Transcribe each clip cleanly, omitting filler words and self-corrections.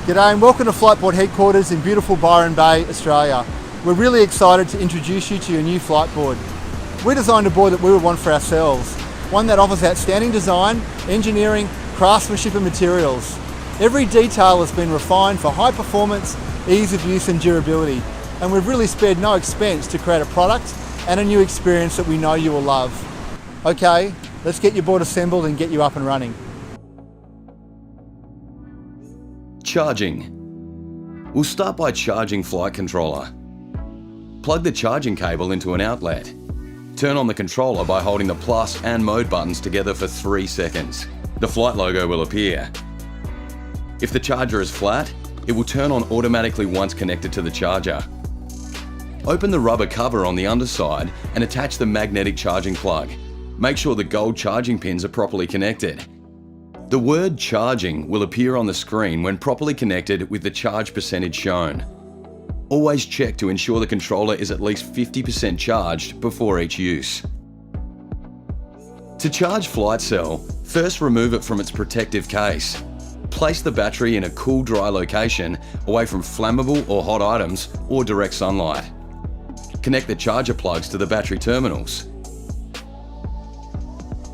G'day and welcome to Fliteboard headquarters in beautiful Byron Bay, Australia. We're really excited to introduce you to your new Fliteboard. We designed a board that we would want for ourselves, one that offers outstanding design, engineering, craftsmanship and materials. Every detail has been refined for high performance, ease of use and durability, and we've really spared no expense to create a product and a new experience that we know you will love. Okay, let's get your board assembled and get you up and running. Charging. We'll start by charging Flite controller. Plug the charging cable into an outlet. Turn on the controller by holding the plus and mode buttons together for 3 seconds. The Flite logo will appear. If the charger is flat, it will turn on automatically once connected to the charger. Open the rubber cover on the underside and attach the magnetic charging plug. Make sure the gold charging pins are properly connected. The word charging will appear on the screen when properly connected with the charge percentage shown. Always check to ensure the controller is at least 50% charged before each use. To charge Flitecell, first remove it from its protective case. Place the battery in a cool, dry location away from flammable or hot items or direct sunlight. Connect the charger plugs to the battery terminals.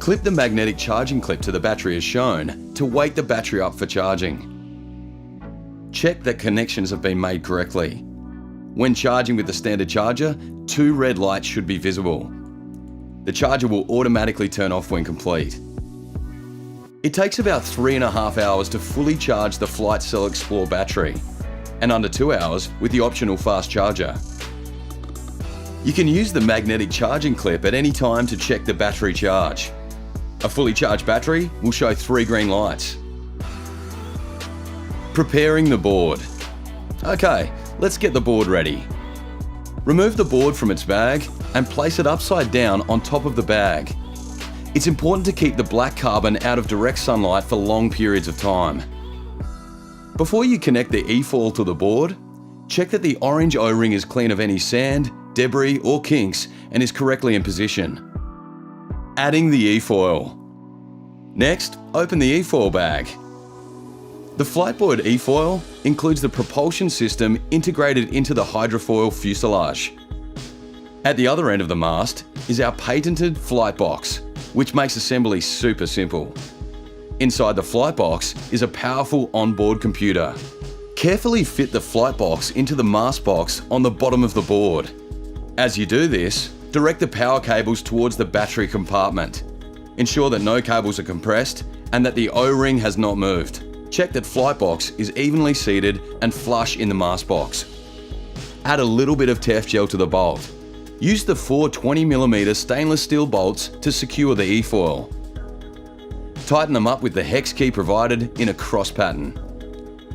Clip the magnetic charging clip to the battery as shown to wake the battery up for charging. Check that connections have been made correctly. When charging with the standard charger, 2 red lights should be visible. The charger will automatically turn off when complete. It takes about 3.5 hours to fully charge the Flitecell Explore battery, and under 2 hours with the optional fast charger. You can use the magnetic charging clip at any time to check the battery charge. A fully charged battery will show 3 green lights. Preparing the board. Okay, let's get the board ready. Remove the board from its bag and place it upside down on top of the bag. It's important to keep the black carbon out of direct sunlight for long periods of time. Before you connect the e-foil to the board, check that the orange O-ring is clean of any sand, debris or kinks and is correctly in position. Adding the e-foil. Next, open the e-foil bag. The Fliteboard e-foil includes the propulsion system integrated into the hydrofoil fuselage. At the other end of the mast is our patented Flite box, which makes assembly super simple. Inside the Flite box is a powerful onboard computer. Carefully fit the Flite box into the mast box on the bottom of the board. As you do this, direct the power cables towards the battery compartment. Ensure that no cables are compressed and that the O-ring has not moved. Check that Flite box is evenly seated and flush in the mast box. Add a little bit of TEF gel to the bolt. Use the 4 20mm stainless steel bolts to secure the e-foil. Tighten them up with the hex key provided in a cross pattern.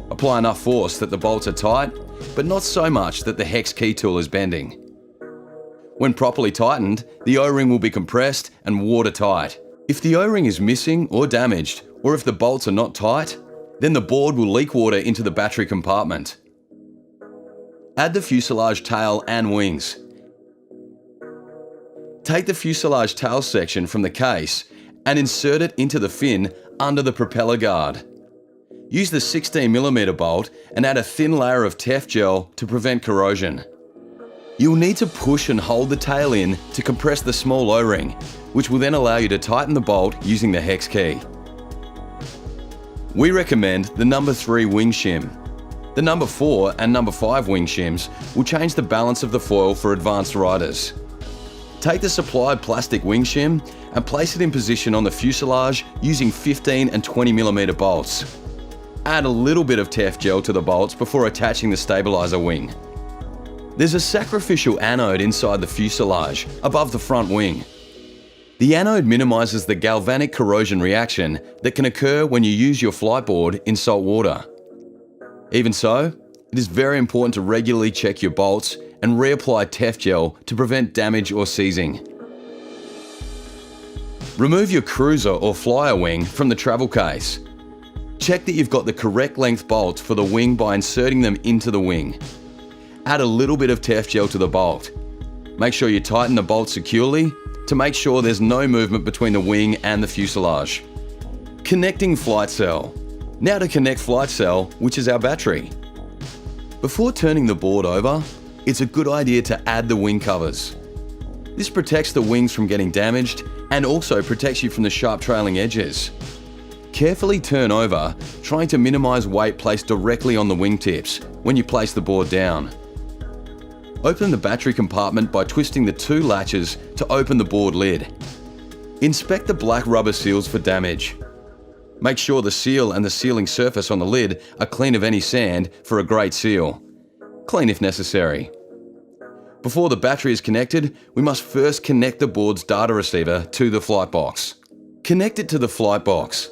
Apply enough force that the bolts are tight, but not so much that the hex key tool is bending. When properly tightened, the O-ring will be compressed and watertight. If the O-ring is missing or damaged, or if the bolts are not tight, then the board will leak water into the battery compartment. Add the fuselage tail and wings. Take the fuselage tail section from the case and insert it into the fin under the propeller guard. Use the 16mm bolt and add a thin layer of TEF gel to prevent corrosion. You'll need to push and hold the tail in to compress the small O-ring, which will then allow you to tighten the bolt using the hex key. We recommend the number 3 wing shim. The number 4 and number 5 wing shims will change the balance of the foil for advanced riders. Take the supplied plastic wing shim and place it in position on the fuselage using 15 and 20mm bolts. Add a little bit of TEF gel to the bolts before attaching the stabilizer wing. There's a sacrificial anode inside the fuselage, above the front wing. The anode minimises the galvanic corrosion reaction that can occur when you use your Fliteboard in salt water. Even so, it is very important to regularly check your bolts and reapply TEF gel to prevent damage or seizing. Remove your cruiser or flyer wing from the travel case. Check that you've got the correct length bolts for the wing by inserting them into the wing. Add a little bit of TEF gel to the bolt. Make sure you tighten the bolt securely to make sure there's no movement between the wing and the fuselage. Connecting Flitecell. Now to connect Flitecell, which is our battery. Before turning the board over, it's a good idea to add the wing covers. This protects the wings from getting damaged and also protects you from the sharp trailing edges. Carefully turn over, trying to minimize weight placed directly on the wingtips when you place the board down. Open the battery compartment by twisting the two latches to open the board lid. Inspect the black rubber seals for damage. Make sure the seal and the sealing surface on the lid are clean of any sand for a great seal. Clean if necessary. Before the battery is connected, we must first connect the board's data receiver to the Flite box. Connect it to the Flite box.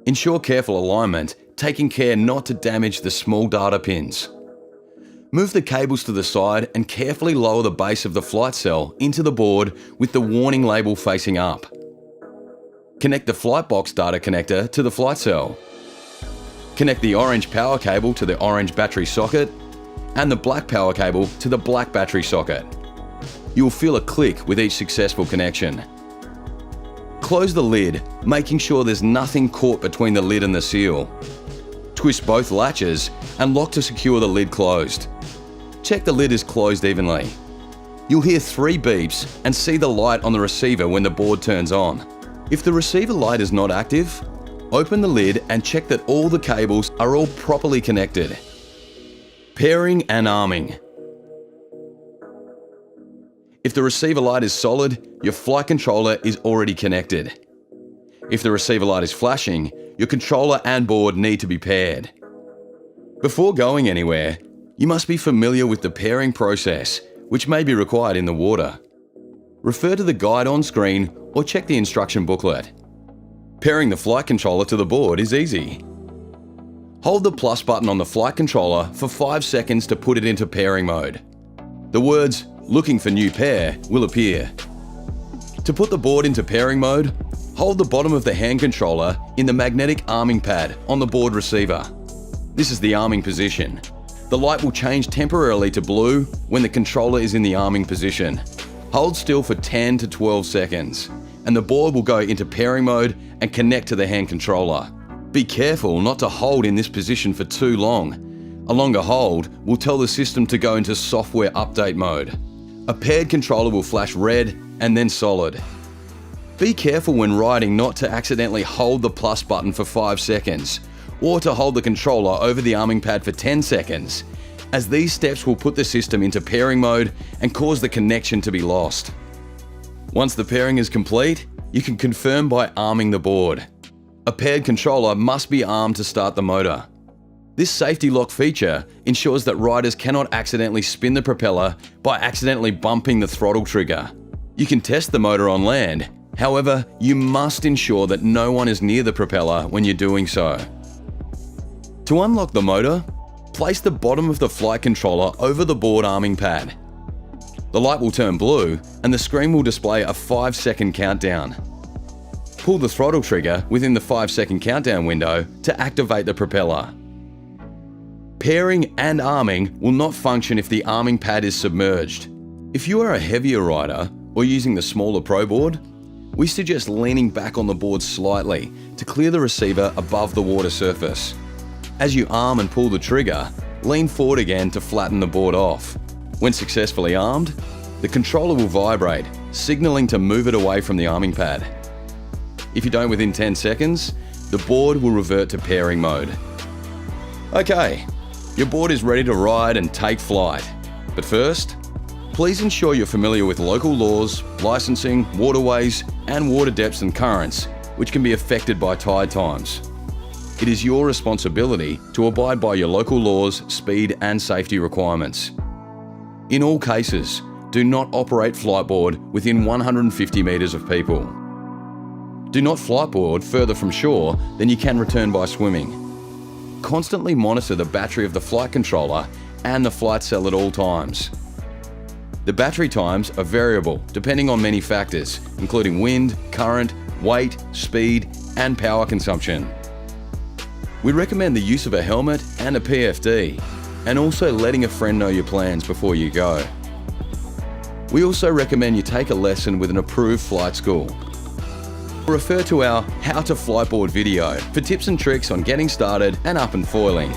Ensure careful alignment, taking care not to damage the small data pins. Move the cables to the side and carefully lower the base of the Flitecell into the board with the warning label facing up. Connect the Flite box data connector to the Flitecell. Connect the orange power cable to the orange battery socket and the black power cable to the black battery socket. You will feel a click with each successful connection. Close the lid, making sure there's nothing caught between the lid and the seal. Twist both latches and lock to secure the lid closed. Check the lid is closed evenly. You'll hear 3 beeps and see the light on the receiver when the board turns on. If the receiver light is not active, open the lid and check that all the cables are all properly connected. Pairing and arming. If the receiver light is solid, your flight controller is already connected. If the receiver light is flashing, your controller and board need to be paired. Before going anywhere, you must be familiar with the pairing process, which may be required in the water. Refer to the guide on screen or check the instruction booklet. Pairing the flight controller to the board is easy. Hold the plus button on the flight controller for 5 seconds to put it into pairing mode. The words "Looking for new pair" will appear. To put the board into pairing mode, hold the bottom of the hand controller in the magnetic arming pad on the board receiver. This is the arming position. The light will change temporarily to blue when the controller is in the arming position. Hold still for 10 to 12 seconds, and the board will go into pairing mode and connect to the hand controller. Be careful not to hold in this position for too long. A longer hold will tell the system to go into software update mode. A paired controller will flash red and then solid. Be careful when riding not to accidentally hold the plus button for 5 seconds, or to hold the controller over the arming pad for 10 seconds, as these steps will put the system into pairing mode and cause the connection to be lost. Once the pairing is complete, you can confirm by arming the board. A paired controller must be armed to start the motor. This safety lock feature ensures that riders cannot accidentally spin the propeller by accidentally bumping the throttle trigger. You can test the motor on land, however, you must ensure that no one is near the propeller when you're doing so. To unlock the motor, place the bottom of the flight controller over the board arming pad. The light will turn blue and the screen will display a 5-second countdown. Pull the throttle trigger within the 5-second countdown window to activate the propeller. Pairing and arming will not function if the arming pad is submerged. If you are a heavier rider or using the smaller Pro board, we suggest leaning back on the board slightly to clear the receiver above the water surface. As you arm and pull the trigger, lean forward again to flatten the board off. When successfully armed, the controller will vibrate, signaling to move it away from the arming pad. If you don't within 10 seconds, the board will revert to pairing mode. Okay, your board is ready to ride and take flight. But first, please ensure you're familiar with local laws, licensing, waterways, and water depths and currents, which can be affected by tide times. It is your responsibility to abide by your local laws, speed, and safety requirements. In all cases, do not operate Fliteboard within 150 metres of people. Do not Fliteboard further from shore than you can return by swimming. Constantly monitor the battery of the flight controller and the Flitecell at all times. The battery times are variable depending on many factors, including wind, current, weight, speed, and power consumption. We recommend the use of a helmet and a PFD, and also letting a friend know your plans before you go. We also recommend you take a lesson with an approved flight school. Refer to our How to Fliteboard video for tips and tricks on getting started and up and foiling.